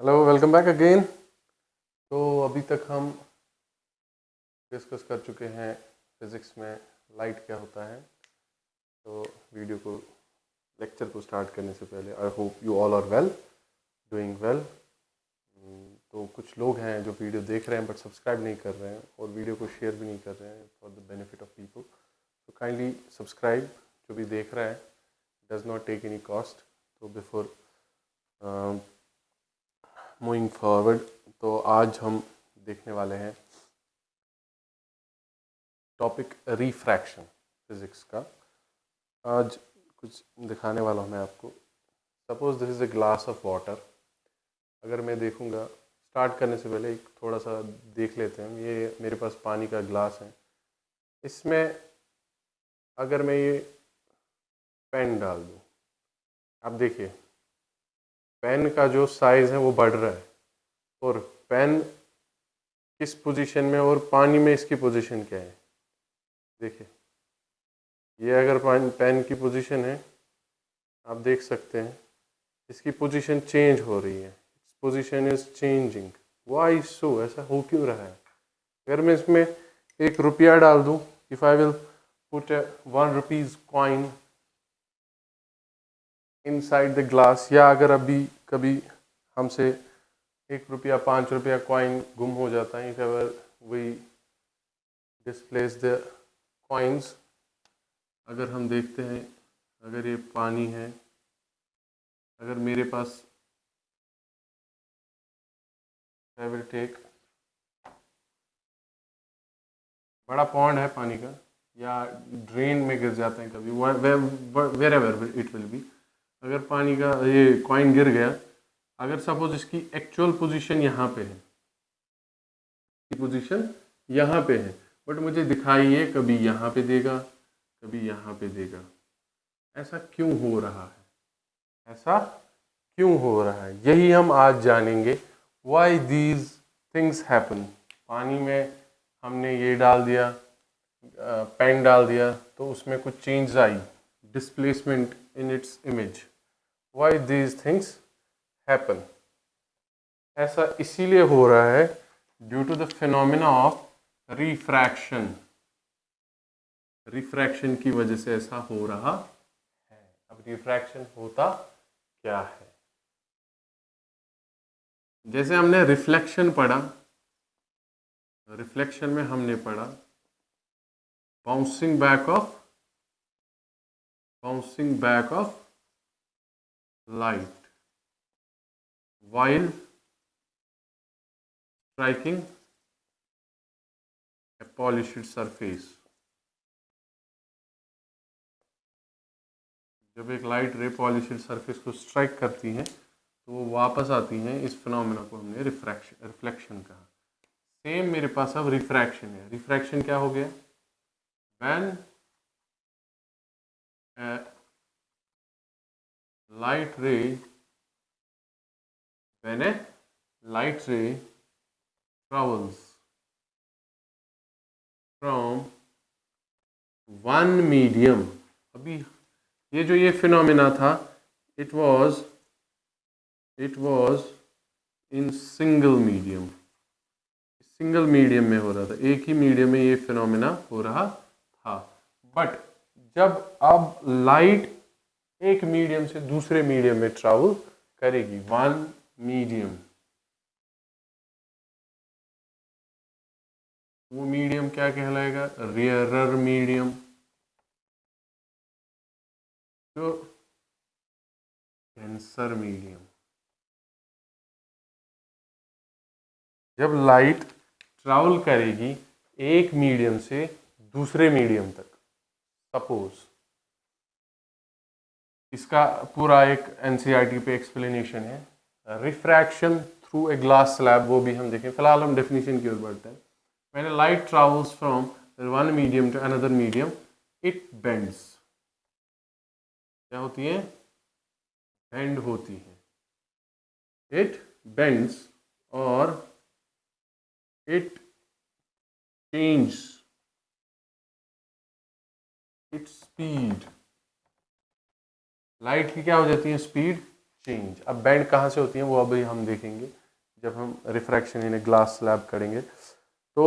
Hello, welcome back again. तो अभी तक हम डिस्कस कर चुके हैं फिज़िक्स में लाइट क्या होता है। तो वीडियो को लेक्चर को स्टार्ट करने से पहले I hope you all are well, doing well. तो कुछ लोग हैं जो वीडियो देख रहे हैं बट सब्सक्राइब नहीं कर रहे हैं और वीडियो को शेयर भी नहीं कर रहे हैं for the benefit of people. तो काइंडली सब्सक्राइब, जो भी देख रहा है, does not take any cost. तो बिफोर मूविंग फॉरवर्ड, तो आज हम देखने वाले हैं टॉपिक रिफ्रैक्शन फिज़िक्स का। आज कुछ दिखाने वाला हूँ मैं आपको। Suppose this is a glass of water. अगर मैं देखूँगा, स्टार्ट करने से पहले एक थोड़ा सा देख लेते हैं। ये मेरे पास पानी का ग्लास है। इसमें अगर मैं ये पेन डाल दूँ, आप देखिए पेन का जो साइज़ है वो बढ़ रहा है, और पेन किस पोजीशन में और पानी में इसकी पोजीशन क्या है। देखिए, ये अगर पेन की पोजीशन है, आप देख सकते हैं इसकी पोजीशन चेंज हो रही है। Position is changing. Why so? ऐसा हो क्यों रहा है? अगर मैं इसमें ₹1 डाल दूं, if I will put a ₹1 coin inside the glass, या अगर अभी कभी हमसे ₹1 ₹5 कॉइन गुम हो जाता है, if ever we displace the coins, अगर हम देखते हैं, अगर ये पानी है, अगर मेरे पास आई विल टेक बड़ा पॉन्ड है पानी का, या ड्रेन में गिर जाते हैं कभी, wherever it will be. अगर पानी का ये कॉइन गिर गया, अगर सपोज इसकी एक्चुअल पोजीशन यहाँ पे है, पोजीशन यहाँ पे है, बट मुझे दिखाई ये कभी यहाँ पे देगा, कभी यहाँ पे देगा। ऐसा क्यों हो रहा है? ऐसा क्यों हो रहा है? यही हम आज जानेंगे। Why these things happen. पानी में हमने ये डाल दिया, पेन डाल दिया, तो उसमें कुछ चेंज आई, displacement in its image. Why these things happen. ऐसा इसीलिए हो रहा है due to the phenomena of refraction. Refraction की वजह से ऐसा हो रहा है। अब रिफ्रैक्शन होता क्या है? जैसे हमने रिफ्लेक्शन पढ़ा, रिफ्लेक्शन में हमने पढ़ा bouncing back of light while striking a polished surface। जब एक लाइट रे पॉलिश्ड सरफेस को स्ट्राइक करती हैं, तो वो वापस आती हैं। इस फिनोमेना को हमने रिफ्लेक्शन कहा। सेम मेरे पास अब रिफ्रैक्शन है। रिफ्रैक्शन क्या हो गया? When light ray when a light ray travels from one medium। अभी ये फिनोमेना था, it was in single medium. Single medium में हो रहा था, एक ही मीडियम में ये फिनोमेना हो रहा था। बट जब अब लाइट एक मीडियम से दूसरे मीडियम में ट्रैवल करेगी, वन मीडियम, वो मीडियम क्या कहलाएगा? Rarer medium. तो डेंसर मीडियम। जब लाइट ट्रैवल करेगी एक मीडियम से दूसरे मीडियम तक, सपोज इसका पूरा एक एनसीईआरटी पे एक्सप्लेनेशन है, refraction through a glass slab, वो भी हम देखें। फिलहाल हम डेफिनेशन की ओर बढ़ते हैं। When a light travels from one medium to another medium, it bends. क्या होती है? बेंड होती है। इट बेंड्स और it change its speed. Light की क्या हो जाती है? Speed change. अब बेंड कहाँ से होती हैं वो अभी हम देखेंगे जब हम रिफ्रैक्शन इन ग्लास स्लैब करेंगे। तो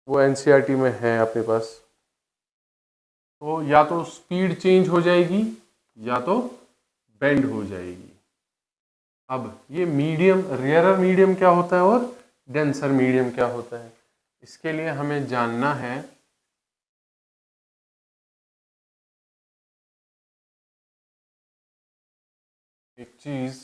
वो एनसीईआरटी में है अपने पास। तो या तो स्पीड चेंज हो जाएगी या तो बेंड हो जाएगी। अब ये मीडियम, रेयरर मीडियम क्या होता है और डेंसर मीडियम क्या होता है, इसके लिए हमें जानना है एक चीज,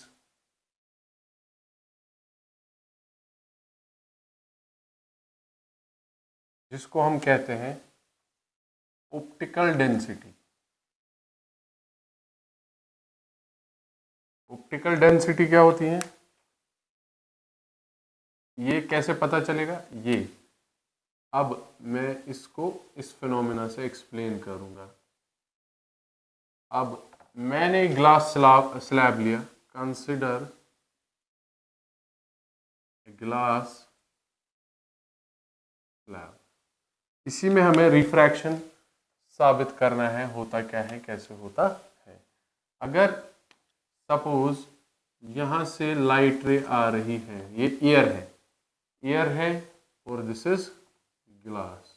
जिसको हम कहते हैं ऑप्टिकल डेंसिटी। ऑप्टिकल डेंसिटी क्या होती है, ये कैसे पता चलेगा ये, अब मैं इसको इस फिनोमेना से एक्सप्लेन करूंगा। अब मैंने ग्लास स्लैब लिया, कंसिडर ग्लास स्लैब, इसी में हमें रिफ्रैक्शन साबित करना है होता क्या है, कैसे होता है। अगर सपोज यहां से लाइट रे आ रही है, ये एयर है और दिस इज ग्लास,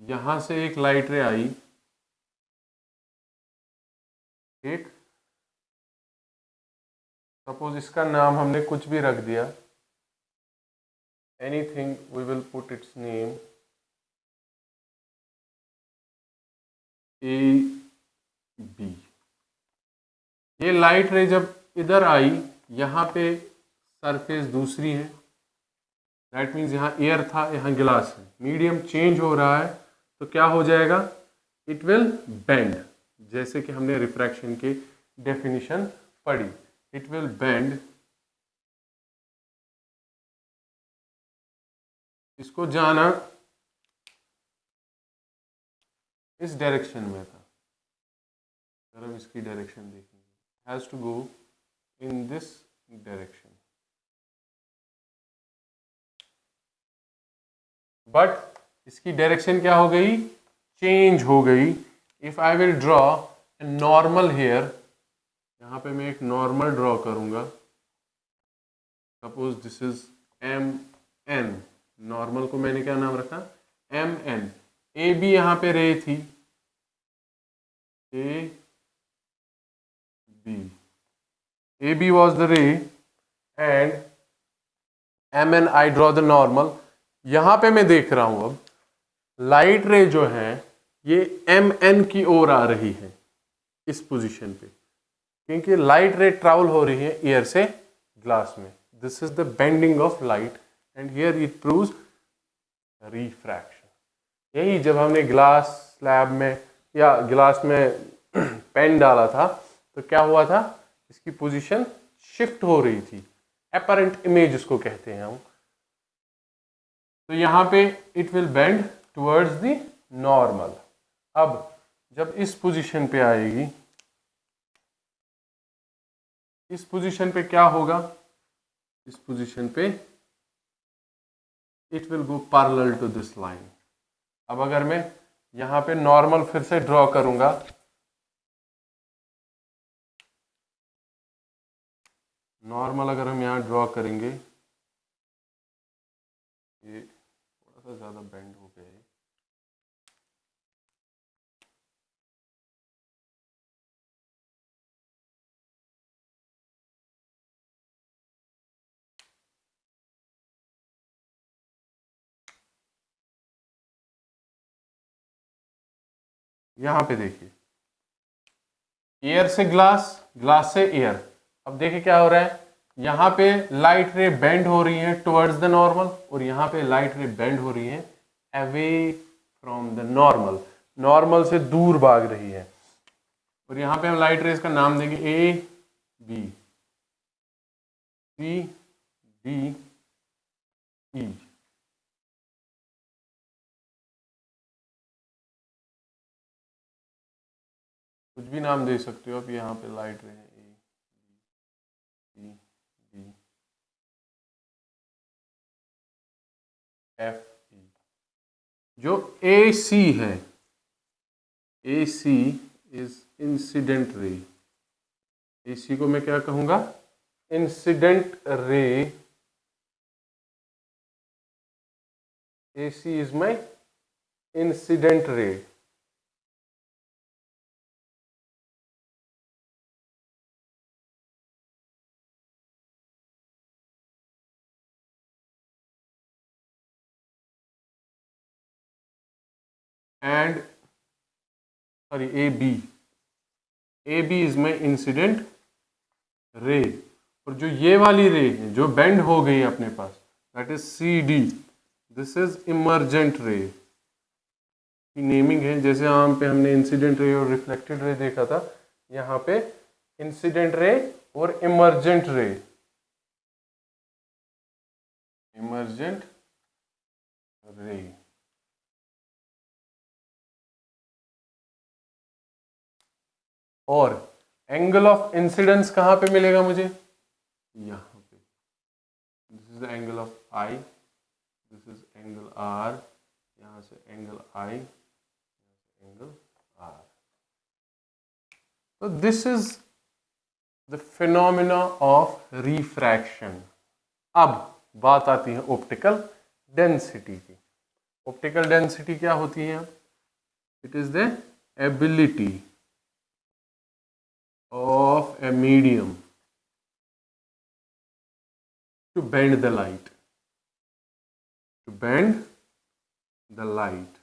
यहां से एक लाइट रे आई, ठीक, सपोज इसका नाम हमने कुछ भी रख दिया, anything, we will put its name A B. ये लाइट रे जब इधर आई, यहाँ पे सरफेस दूसरी है, दैट मीन्स यहाँ एयर था, यहाँ गिलास है, मीडियम चेंज हो रहा है, तो क्या हो जाएगा, इट विल बेंड, जैसे कि हमने रिफ्रैक्शन की डेफिनेशन पढ़ी, इट विल बेंड। इसको जाना इस डायरेक्शन में था, अगर हम इसकी डायरेक्शन देखेंगे, has to go in this direction, but इसकी डायरेक्शन क्या हो गई, चेंज हो गई। If I will draw a normal here, यहाँ पे मैं एक नॉर्मल ड्रॉ करूंगा, suppose this is M N, normal को मैंने क्या नाम रखा, एम एन। ए बी यहाँ पे रे थी, A B was the ray and M N I draw the normal. यहाँ पे मैं देख रहा हूं अब लाइट रे जो है ये एम एन की ओर आ रही है इस पोजीशन पे, क्योंकि लाइट रे ट्रैवल हो रही है एयर से ग्लास में, this is the bending of light and here it proves refraction. यही जब हमने ग्लास स्लैब में या ग्लास में पेन डाला था तो क्या हुआ था, इसकी पोजीशन शिफ्ट हो रही थी, एपरेंट इमेज इसको कहते हैं हम। तो यहाँ पे it will bend towards the normal. अब जब इस पोजीशन पे आएगी, इस पोजीशन पे क्या होगा, इस पोजीशन पे it will go parallel to this line. अब अगर मैं यहाँ पे नॉर्मल फिर से ड्रॉ करूंगा, नॉर्मल अगर हम यहाँ ड्रॉ करेंगे, ये थोड़ा सा ज़्यादा बेंड हो गया है, यहाँ पे देखिए एयर से ग्लास, ग्लास से एयर। अब देखिए क्या हो रहा है, यहाँ पे लाइट रे बेंड हो रही है टुवर्ड्स द नॉर्मल और यहाँ पे लाइट रे बेंड हो रही है away from the normal, normal से दूर भाग रही है। और यहाँ पे हम लाइट रेज का नाम देंगे ए बी सी डी ई। कुछ भी नाम दे सकते हो आप, यहाँ पे light ray A B C D F E. जो ए सी है, A C is incident ray, AC को मैं क्या कहूंगा? Incident ray. AC is my incident ray. And sorry AB is my incident ray. और जो ये वाली रे है जो बेंड हो गई अपने पास, that is CD, this is emergent ray की नेमिंग है। जैसे यहाँ पे हमने इंसिडेंट रे और रिफ्लेक्टेड रे देखा था, यहाँ पे इंसिडेंट रे और इमर्जेंट रे, इमर्जेंट रे। और एंगल ऑफ इंसिडेंस कहाँ पे मिलेगा मुझे? यहाँ पे। This is angle of I, this is angle R, यहाँ से एंगल I, एंगल R। तो this is the phenomena of refraction. अब बात आती है ऑप्टिकल डेंसिटी की। ऑप्टिकल डेंसिटी क्या होती है? It is the ability of a medium to bend the light, to bend the light।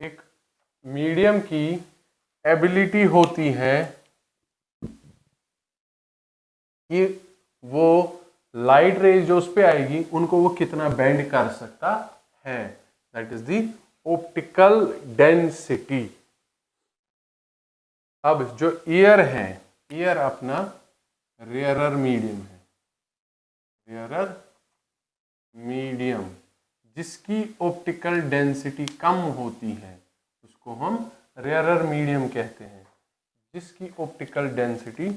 एक मीडियम की एबिलिटी होती है कि वो लाइट रेज जो उस पे आएगी उनको वो कितना बेंड कर सकता है, that is the optical density. अब जो ईयर है, ईयर अपना रेयरर मीडियम है, रेयरर मीडियम जिसकी ऑप्टिकल डेंसिटी कम होती है उसको हम रेयरर मीडियम कहते हैं। जिसकी ऑप्टिकल डेंसिटी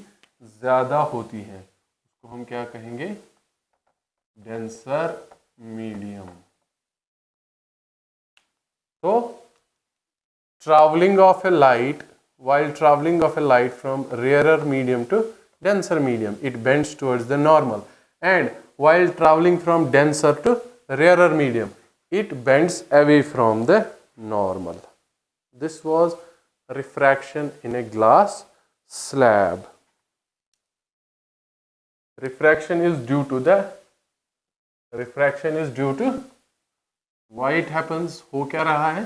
ज़्यादा होती है उसको हम क्या कहेंगे? Denser medium. तो travelling of a light, while traveling of a light from rarer medium to denser medium, it bends towards the normal, and while traveling from denser to rarer medium, it bends away from the normal. This was refraction in a glass slab. Refraction is due to why it happens, हो क्या रहा है?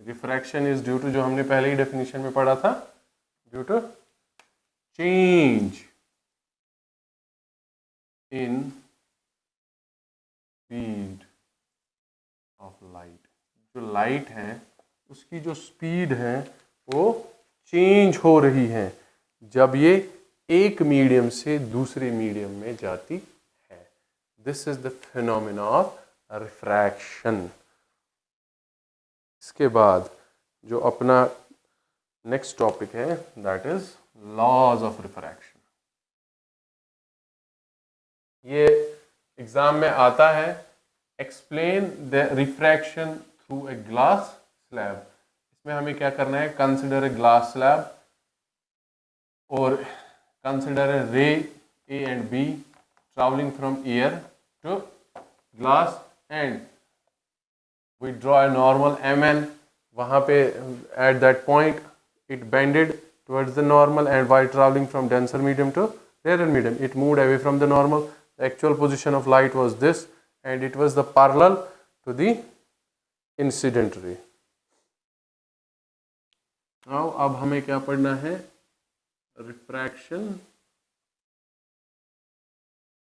Refraction is due to, जो हमने पहले ही definition में पढ़ा था, due to change in speed of light. जो लाइट है उसकी जो स्पीड है वो चेंज हो रही है जब ये एक मीडियम से दूसरे मीडियम में जाती है। This is the phenomena of refraction. इसके बाद जो अपना नेक्स्ट टॉपिक है that is laws of refraction. ये एग्जाम में आता है, explain the refraction through a glass slab. इसमें हमें क्या करना है? कंसिडर ए ग्लास स्लैब और consider a ray A and B traveling from air to glass, and we draw a normal MN। वहाँ पे at that point it bended towards the normal, and while traveling from denser medium to rarer medium it moved away from the normal। The actual position of light was this, and it was the parallel to the incident ray। Now अब हमें क्या पढ़ना है? Refraction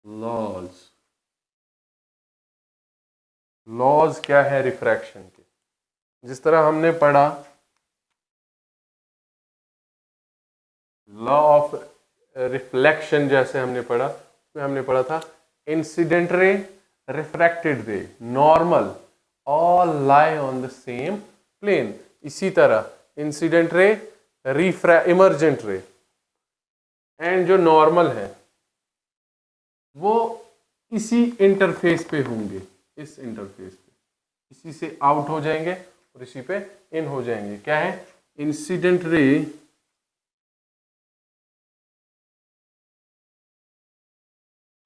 laws. Laws क्या है refraction के? जिस तरह हमने पढ़ा लॉ ऑफ रिफ्लेक्शन, जैसे हमने पढ़ा उसमें हमने पढ़ा था incident ray, refracted ray, normal, all lie on the same plane. इसी तरह इंसिडेंट रे, इमर्जेंट रे एंड जो नॉर्मल है वो इसी इंटरफेस पे होंगे, इस इंटरफेस पे, इसी से आउट हो जाएंगे और इसी पे इन हो जाएंगे। क्या है? Incident ray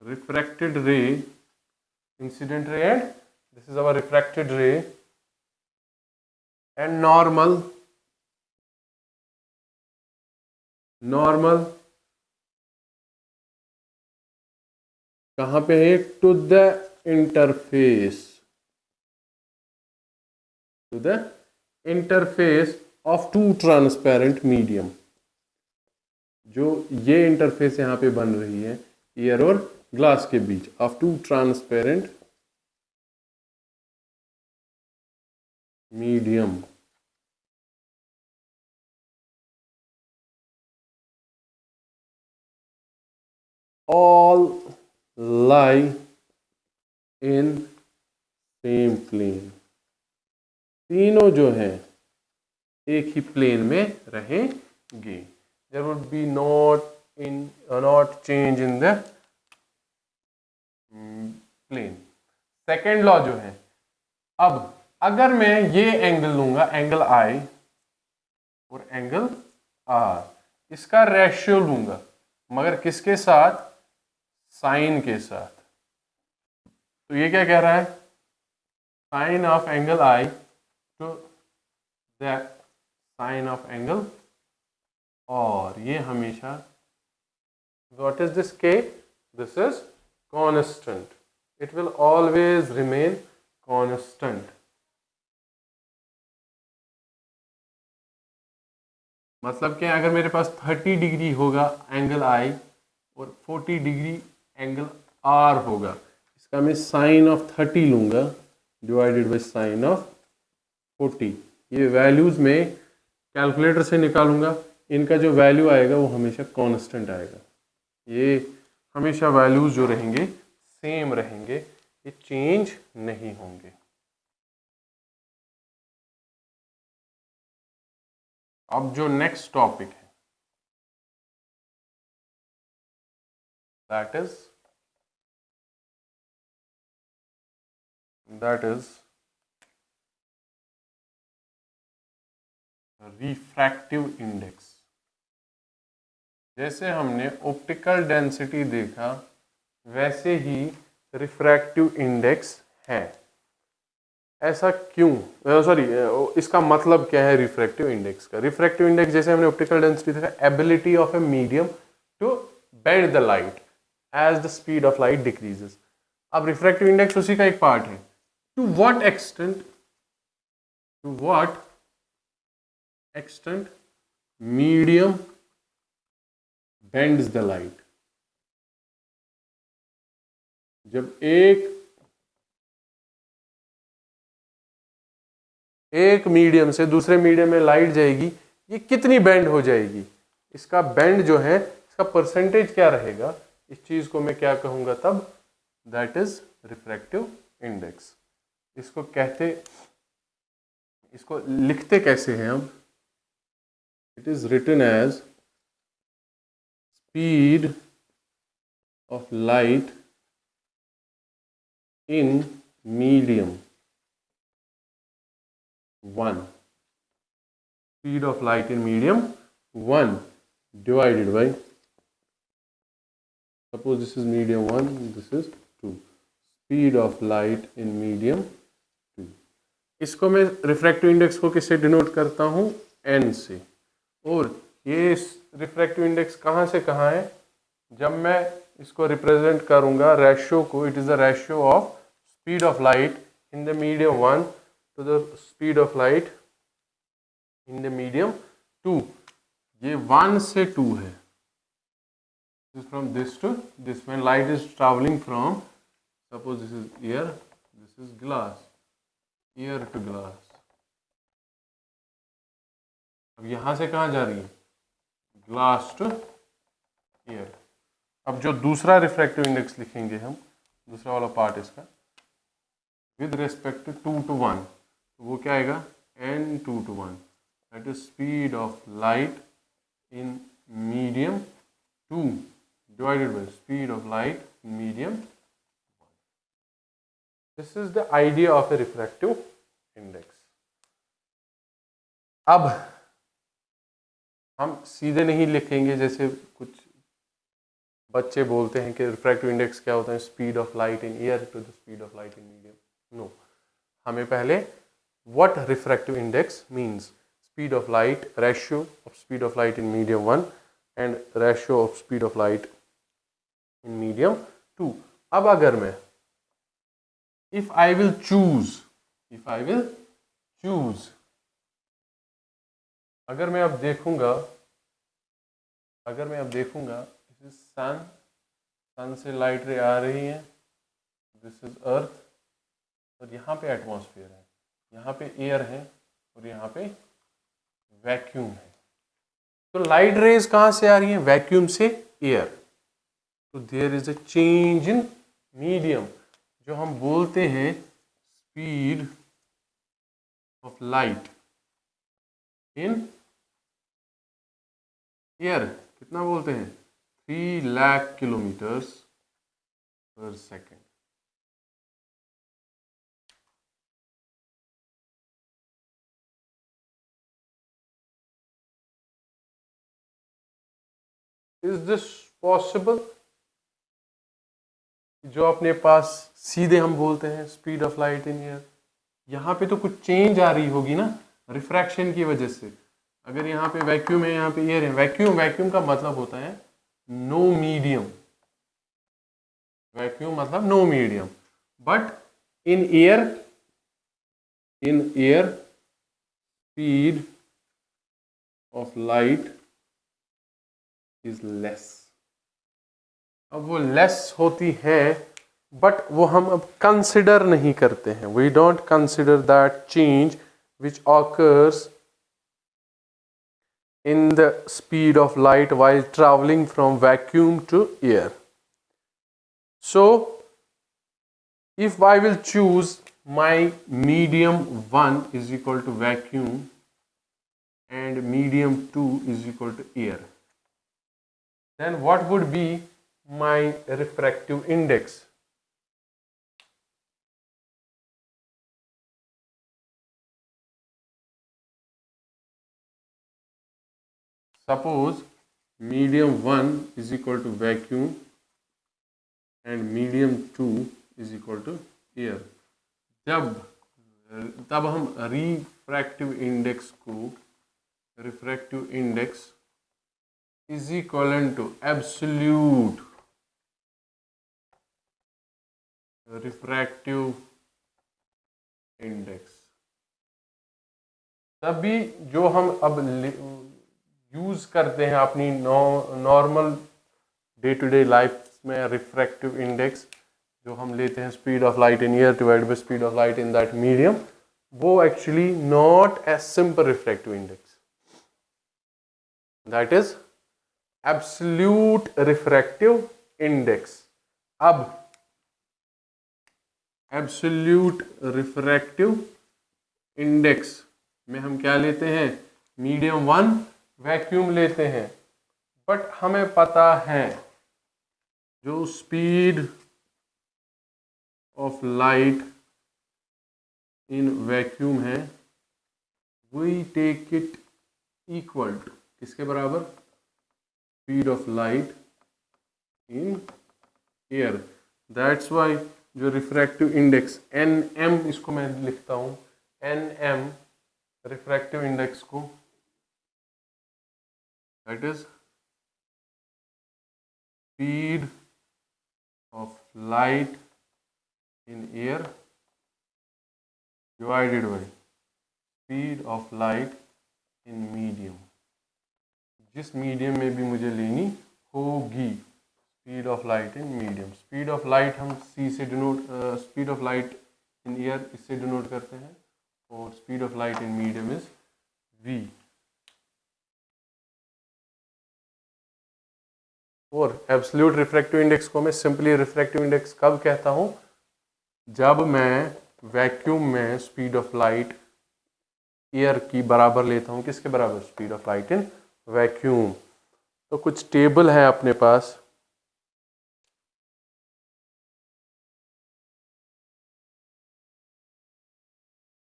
refracted ray, incident ray, and this is our refracted ray, and normal कहाँ पे है? To the interface of two transparent medium. जो ये इंटरफेस यहाँ पे बन रही है एयर और ग्लास के बीच, of two transparent medium. all lie in same plane, तीनों जो हैं एक ही प्लेन में रहेंगे। there would be not change in the plane। Second law जो है, अब अगर मैं ये एंगल लूंगा, एंगल I और एंगल R, इसका रेशियो लूंगा, मगर किसके साथ? साइन के साथ। तो ये क्या कह रहा है? Sine of angle I to the sine of angle, और ये हमेशा, what is this K? This is constant, it will always remain constant. मतलब कि अगर मेरे पास 30 डिग्री होगा एंगल I और 40 डिग्री एंगल R होगा, इसका मैं साइन ऑफ 30 लूंगा डिवाइडेड बाई साइन ऑफ 40। ये वैल्यूज में कैलकुलेटर से निकालूंगा, इनका जो वैल्यू आएगा वो हमेशा कांस्टेंट आएगा। ये हमेशा वैल्यूज जो रहेंगे सेम रहेंगे, ये चेंज नहीं होंगे। अब जो नेक्स्ट टॉपिक है, that is रिफ्रैक्टिव इंडेक्स। जैसे हमने ऑप्टिकल डेंसिटी देखा, वैसे ही रिफ्रैक्टिव इंडेक्स है। ऐसा क्यों? इसका मतलब क्या है रिफ्रैक्टिव इंडेक्स का? रिफ्रैक्टिव इंडेक्स, जैसे हमने ऑप्टिकल डेंसिटी देखा, ability of a medium to bend the light as the speed of light decreases. अब रिफ्रैक्टिव इंडेक्स उसी का एक पार्ट है। To what extent medium bends the light. जब एक मीडियम से दूसरे मीडियम में लाइट जाएगी, ये कितनी बेंड हो जाएगी, इसका बेंड जो है, इसका परसेंटेज क्या रहेगा, इस चीज को मैं क्या कहूंगा तब? That is refractive index. इसको लिखते कैसे हैं हम? It is written as speed of light in medium 1, speed of light in medium 1 divided by, suppose this is medium 1, this is 2, speed of light in medium 2। इसको मैं refractive index को किससे denote करता हूँ? n से। और ये refractive index कहाँ से कहाँ है? जब मैं इसको रिप्रेजेंट करूँगा रेशियो को, it is the ratio of speed of light in the medium 1 to the speed of light in the medium 2। ये 1 से 2 है। From this to this, when light is traveling from, suppose this is air, this is glass, air to glass। अब यहाँ से कहाँ जा रही है? Glass to air. अब जो दूसरा रिफ्रैक्टिव इंडेक्स लिखेंगे हम, दूसरा वाला पार्ट इसका, विद रिस्पेक्ट टू 2 to 1, वो क्या आएगा? n 2 to 1, that is speed of light in medium 2 divided by speed of light in medium 1। This is the idea of A refractive index. अब हम सीधे नहीं लिखेंगे, जैसे कुछ बच्चे बोलते हैं कि रिफ्रैक्टिव इंडेक्स क्या होता है, speed of light in air to the speed of light in medium. No, हमें पहले what refractive index means, speed of light, ratio of speed of light in medium 1 and ratio of speed of light in medium 2। अब अगर मैं if I will choose अगर मैं अब देखूंगा this is सन से लाइट रे आ रही है, दिस इज अर्थ, और यहाँ पे एटमॉस्फेयर है, यहाँ पे एयर है और यहाँ पे वैक्यूम है। तो लाइट रेज कहाँ से आ रही है? वैक्यूम से एयर। तो there is a change in medium, जो हम बोलते हैं speed of light in air. कितना बोलते हैं? 3 lakh kilometers per second. Is this possible? जो अपने पास सीधे हम बोलते हैं speed of light in air, यहाँ पे तो कुछ चेंज आ रही होगी ना रिफ्रैक्शन की वजह से। अगर यहाँ पे वैक्यूम है, यहाँ पे एयर है, वैक्यूम का मतलब होता है नो मीडियम, वैक्यूम मतलब no medium. But in air speed of light is less. अब वो लेस होती है, बट वो हम अब कंसिडर नहीं करते हैं। We don't consider that change which occurs in the speed of light while traveling from vacuum to air. So if I will choose my medium 1 is equal to vacuum and medium 2 is equal to air, then what would be my refractive index? Suppose medium 1 is equal to vacuum and medium 2 is equal to air। तब हम refractive index is equal to absolute refractive index. तभी जो हम अब use करते हैं अपनी normal day to day life में, रिफ्रैक्टिव इंडेक्स जो हम लेते हैं speed of light in air divide by speed of light in that medium, वो actually not a simple refractive index, that is absolute refractive index. अब absolute refractive index में हम क्या लेते हैं? मीडियम 1 वैक्यूम लेते हैं, बट हमें पता है जो speed of light in vacuum है, we take it equal to किसके बराबर? Speed of light in air. That's why जो रिफ्रैक्टिव इंडेक्स NM, इसको मैं लिखता हूं NM रिफ्रैक्टिव इंडेक्स को, that is speed of light in air divided by speed of light in medium. जिस medium में भी मुझे लेनी होगी speed of light in medium. Speed of light हम C से denote, speed of light in air इससे डिनोट करते हैं, और speed of light in medium is V। और एब्सोल्यूट रिफ्रैक्टिव इंडेक्स को मैं सिंपली रिफ्रैक्टिव इंडेक्स कब कहता हूं? जब मैं वैक्यूम में स्पीड ऑफ लाइट एयर की बराबर लेता हूं। किसके बराबर? Speed of light in vacuum. तो कुछ टेबल है अपने पास,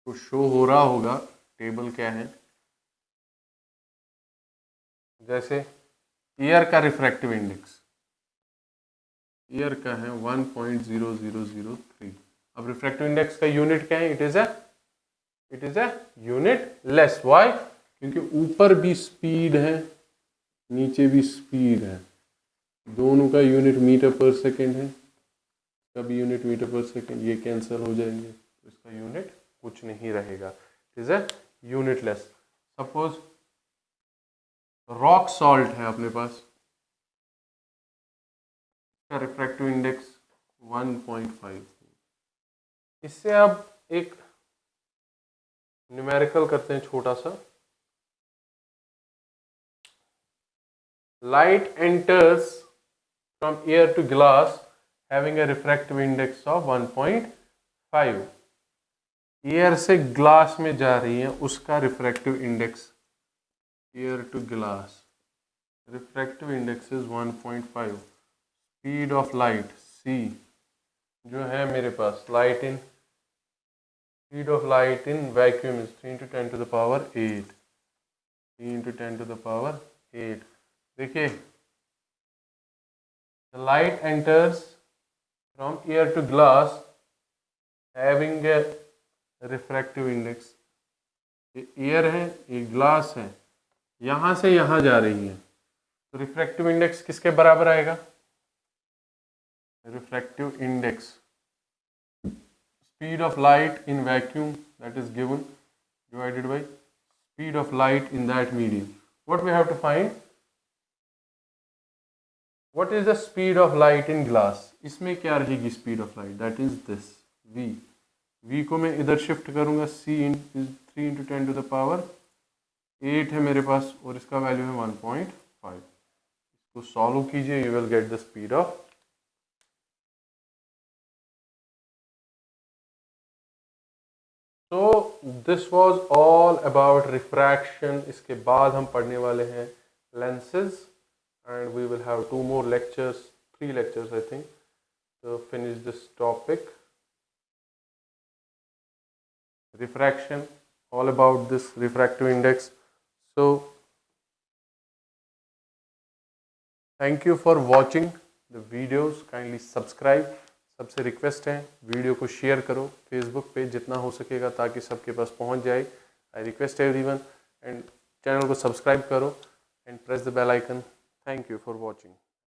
तो शो हो रहा होगा टेबल क्या है। जैसे एयर का रिफ्रैक्टिव इंडेक्स ईयर का है 1.0003। अब रिफ्रैक्टिव इंडेक्स का यूनिट क्या है? It is a unit less. Why? क्योंकि ऊपर भी स्पीड है नीचे भी स्पीड है, दोनों का यूनिट मीटर पर सेकेंड है, कभी यूनिट मीटर पर सेकेंड, ये कैंसिल हो जाएंगे तो इसका यूनिट कुछ नहीं रहेगा। It is a unit less. Suppose rock salt है अपने पास, इसका रिफ्रैक्टिव इंडेक्स 1.5। इससे आप एक न्यूमेरिकल करते हैं छोटा सा। Light enters from air to glass having a refractive index of 1.5। Air से ग्लास में जा रही है, उसका refractive index air to glass, refractive index is 1.5। Speed of light c जो है मेरे पास, light in speed of light in vacuum is 3 × 10⁸ 8, 3 × 10⁸ 8। देखिए, the light enters from air to glass having a refractive index। ये air है, ये glass है, यहाँ से यहाँ जा रही है, तो रिफ्रैक्टिव इंडेक्स किसके बराबर आएगा? Refractive index speed of light in vacuum that is given divided by speed of light in that medium. What we have to find? What is the speed of light in glass? इसमें क्या रहेगी speed of light? That is this v। v को मैं इधर shift करूंगा, c is 3 × 10⁸ 8 है मेरे पास, और इसका वैल्यू है 1.5। इसको सॉल्व कीजिए, you will get the speed of. So this was all about refraction. इसके बाद हम पढ़ने वाले हैं lenses, and we will have 2 more lectures, 3 lectures I think, to finish this topic. Refraction, all about this refractive index. So thank you for watching the videos. Kindly subscribe. सबसे request है video को share करो Facebook पे जितना हो सकेगा, ताकि सबके पास पहुंच जाए। I request everyone, and channel को सब्सक्राइब करो and press the bell icon. Thank you for watching.